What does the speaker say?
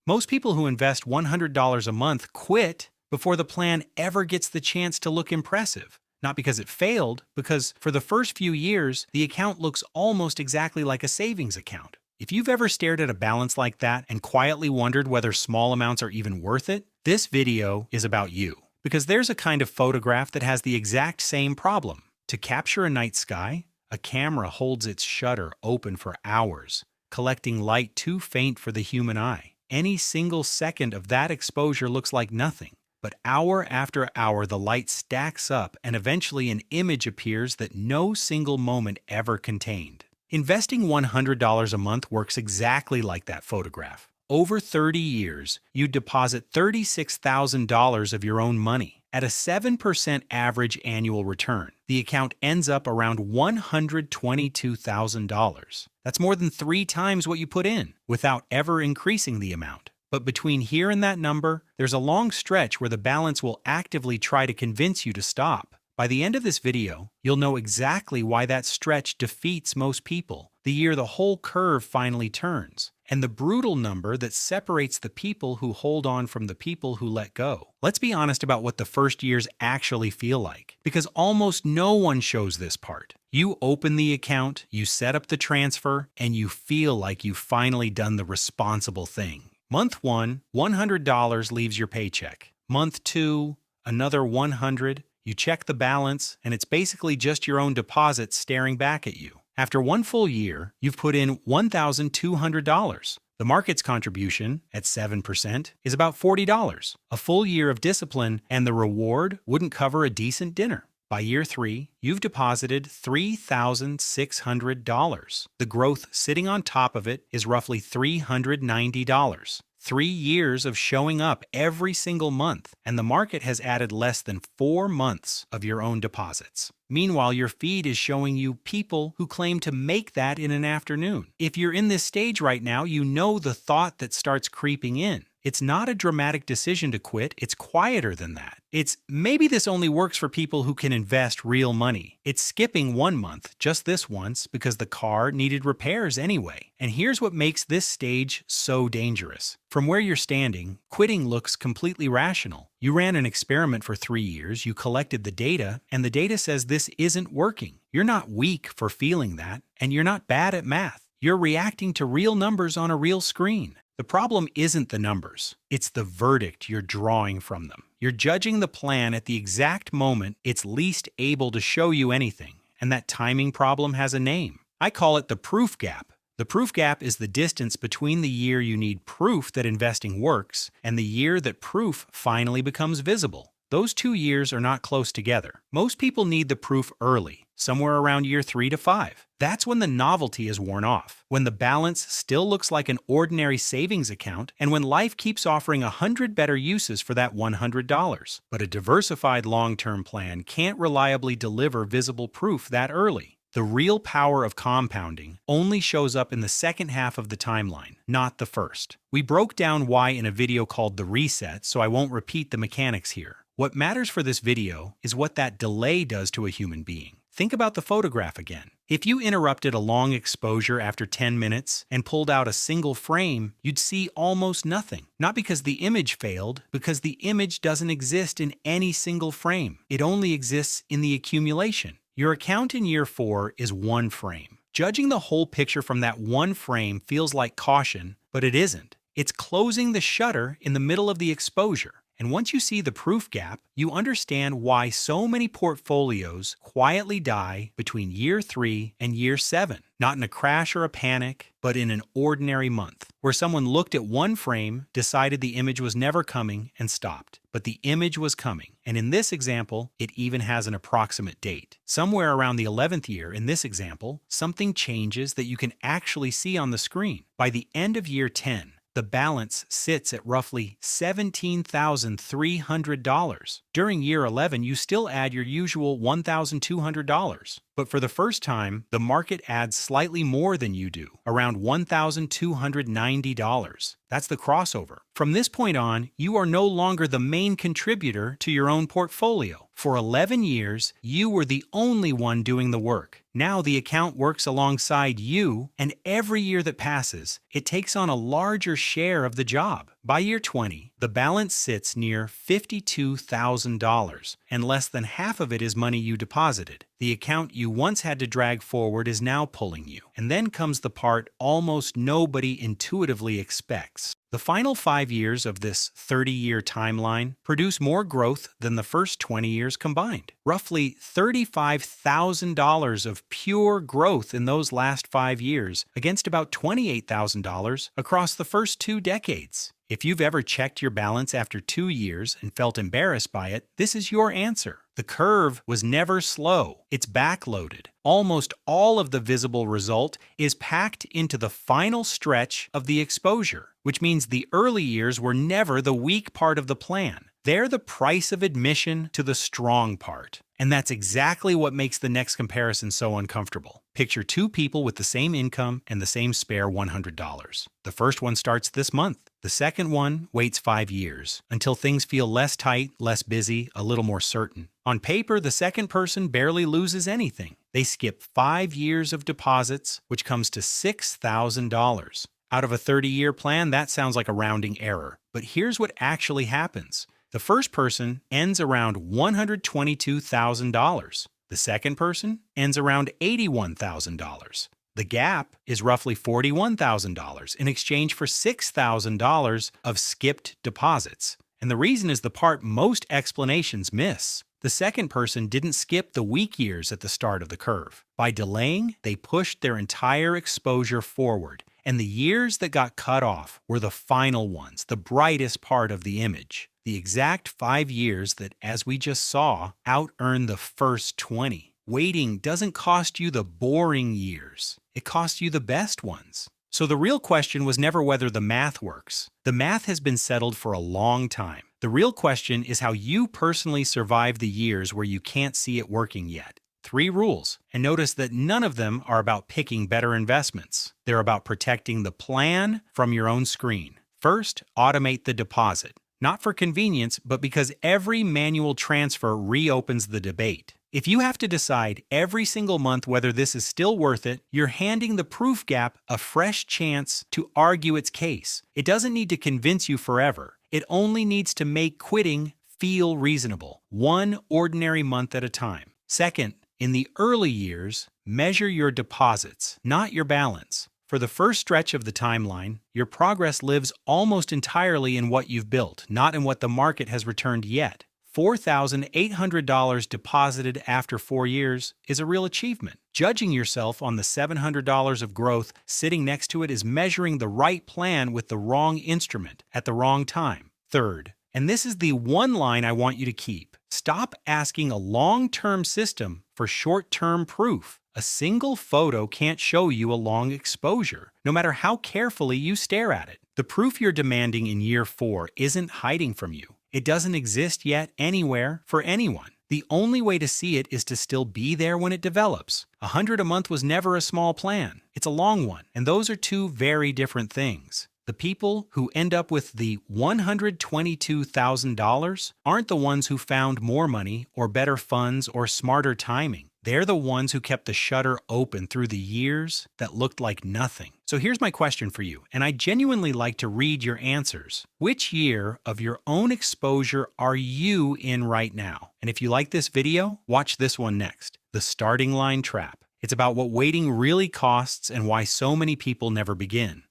Most people who invest $100 a month quit before the plan ever gets the chance to look impressive. Not because it failed, because for the first few years, the account looks almost exactly like a savings account. If you've ever stared at a balance like that and quietly wondered whether small amounts are even worth it, this video is about you. Because there's a kind of photograph that has the exact same problem. To capture a night sky, a camera holds its shutter open for hours, collecting light too faint for the human eye. Any single second of that exposure looks like nothing. But hour after hour, the light stacks up and eventually an image appears that no single moment ever contained. Investing $100 a month works exactly like that photograph. Over 30 years, you deposit $36,000 of your own money. At a 7% average annual return, the account ends up around $122,000. That's more than 3 times what you put in, without ever increasing the amount. But between here and that number, there's a long stretch where the balance will actively try to convince you to stop. By the end of this video, you'll know exactly why that stretch defeats most people, the year the whole curve finally turns, and the brutal number that separates the people who hold on from the people who let go. Let's be honest about what the first years actually feel like, because almost no one shows this part. You open the account, you set up the transfer, and you feel like you've finally done the responsible thing. Month 1, $100 leaves your paycheck. Month 2, another $100. You check the balance, and it's basically just your own deposit staring back at you. After 1 full year, you've put in $1,200. The market's contribution, at 7%, is about $40. A full year of discipline, and the reward wouldn't cover a decent dinner. By year 3, you've deposited $3,600. The growth sitting on top of it is roughly $390. 3 years of showing up every single month, and the market has added less than 4 months of your own deposits. Meanwhile, your feed is showing you people who claim to make that in an afternoon. If you're in this stage right now, you know the thought that starts creeping in. It's not a dramatic decision to quit, it's quieter than that. It's maybe this only works for people who can invest real money. It's skipping 1 month, just this once, because the car needed repairs anyway. And here's what makes this stage so dangerous. From where you're standing, quitting looks completely rational. You ran an experiment for 3 years, you collected the data, and the data says this isn't working. You're not weak for feeling that, and you're not bad at math. You're reacting to real numbers on a real screen. The problem isn't the numbers, it's the verdict you're drawing from them. You're judging the plan at the exact moment it's least able to show you anything, and that timing problem has a name. I call it the proof gap. The proof gap is the distance between the year you need proof that investing works and the year that proof finally becomes visible. Those 2 years are not close together. Most people need the proof early, somewhere around year 3 to 5. That's when the novelty is worn off, when the balance still looks like an ordinary savings account, and when life keeps offering 100 better uses for that $100. But a diversified long-term plan can't reliably deliver visible proof that early. The real power of compounding only shows up in the second half of the timeline, not the first. We broke down why in a video called The Reset, so I won't repeat the mechanics here. What matters for this video is what that delay does to a human being. Think about the photograph again. If you interrupted a long exposure after 10 minutes and pulled out a single frame, you'd see almost nothing. Not because the image failed, because the image doesn't exist in any single frame. It only exists in the accumulation. Your account in year 4 is 1 frame. Judging the whole picture from that 1 frame feels like caution, but it isn't. It's closing the shutter in the middle of the exposure. And once you see the proof gap, you understand why so many portfolios quietly die between year 3 and year 7. Not in a crash or a panic, but in an ordinary month, where someone looked at 1 frame, decided the image was never coming, and stopped. But the image was coming, and in this example, it even has an approximate date. Somewhere around the 11th year, in this example, something changes that you can actually see on the screen. By the end of year 10, the balance sits at roughly $17,300. During year 11, you still add your usual $1,200. But for the first time, the market adds slightly more than you do, around $1,290. That's the crossover. From this point on, you are no longer the main contributor to your own portfolio. For 11 years, you were the only one doing the work. Now the account works alongside you, and every year that passes, it takes on a larger share of the job. By year 20, the balance sits near $52,000, and less than half of it is money you deposited. The account you once had to drag forward is now pulling you. And then comes the part almost nobody intuitively expects. The final 5 years of this 30-year timeline produce more growth than the first 20 years combined. Roughly $35,000 of pure growth in those last 5 years against about $28,000 across the first 2 decades. If you've ever checked your balance after 2 years and felt embarrassed by it, this is your answer. The curve was never slow. It's backloaded. Almost all of the visible result is packed into the final stretch of the exposure, which means the early years were never the weak part of the plan. They're the price of admission to the strong part. And that's exactly what makes the next comparison so uncomfortable. Picture 2 people with the same income and the same spare $100. The first one starts this month. The second one waits 5 years, until things feel less tight, less busy, a little more certain. On paper, the second person barely loses anything. They skip 5 years of deposits, which comes to $6,000. Out of a 30-year plan, that sounds like a rounding error. But here's what actually happens. The first person ends around $122,000. The second person ends around $81,000. The gap is roughly $41,000 in exchange for $6,000 of skipped deposits. And the reason is the part most explanations miss. The second person didn't skip the weak years at the start of the curve. By delaying, they pushed their entire exposure forward. And the years that got cut off were the final ones, the brightest part of the image. The exact 5 years that, as we just saw, out-earned the first 20. Waiting doesn't cost you the boring years. It costs you the best ones. So the real question was never whether the math works. The math has been settled for a long time. The real question is how you personally survive the years where you can't see it working yet. 3 rules, and notice that none of them are about picking better investments. They're about protecting the plan from your own screen. First, automate the deposit. Not for convenience, but because every manual transfer reopens the debate. If you have to decide every single month whether this is still worth it, you're handing the proof gap a fresh chance to argue its case. It doesn't need to convince you forever. It only needs to make quitting feel reasonable, one ordinary month at a time. Second, in the early years, measure your deposits, not your balance. For the first stretch of the timeline, your progress lives almost entirely in what you've built, not in what the market has returned yet. $4,800 deposited after 4 years is a real achievement. Judging yourself on the $700 of growth sitting next to it is measuring the right plan with the wrong instrument at the wrong time. Third, and this is the one line I want you to keep, stop asking a long-term system for short-term proof. A single photo can't show you a long exposure, no matter how carefully you stare at it. The proof you're demanding in year 4 isn't hiding from you. It doesn't exist yet anywhere for anyone. The only way to see it is to still be there when it develops. 100 a month was never a small plan. It's a long one, and those are 2 very different things. The people who end up with the $122,000 aren't the ones who found more money or better funds or smarter timing. They're the ones who kept the shutter open through the years that looked like nothing. So here's my question for you, and I genuinely like to read your answers. Which year of your own exposure are you in right now? And if you like this video, watch this one next, The Starting Line Trap. It's about what waiting really costs and why so many people never begin.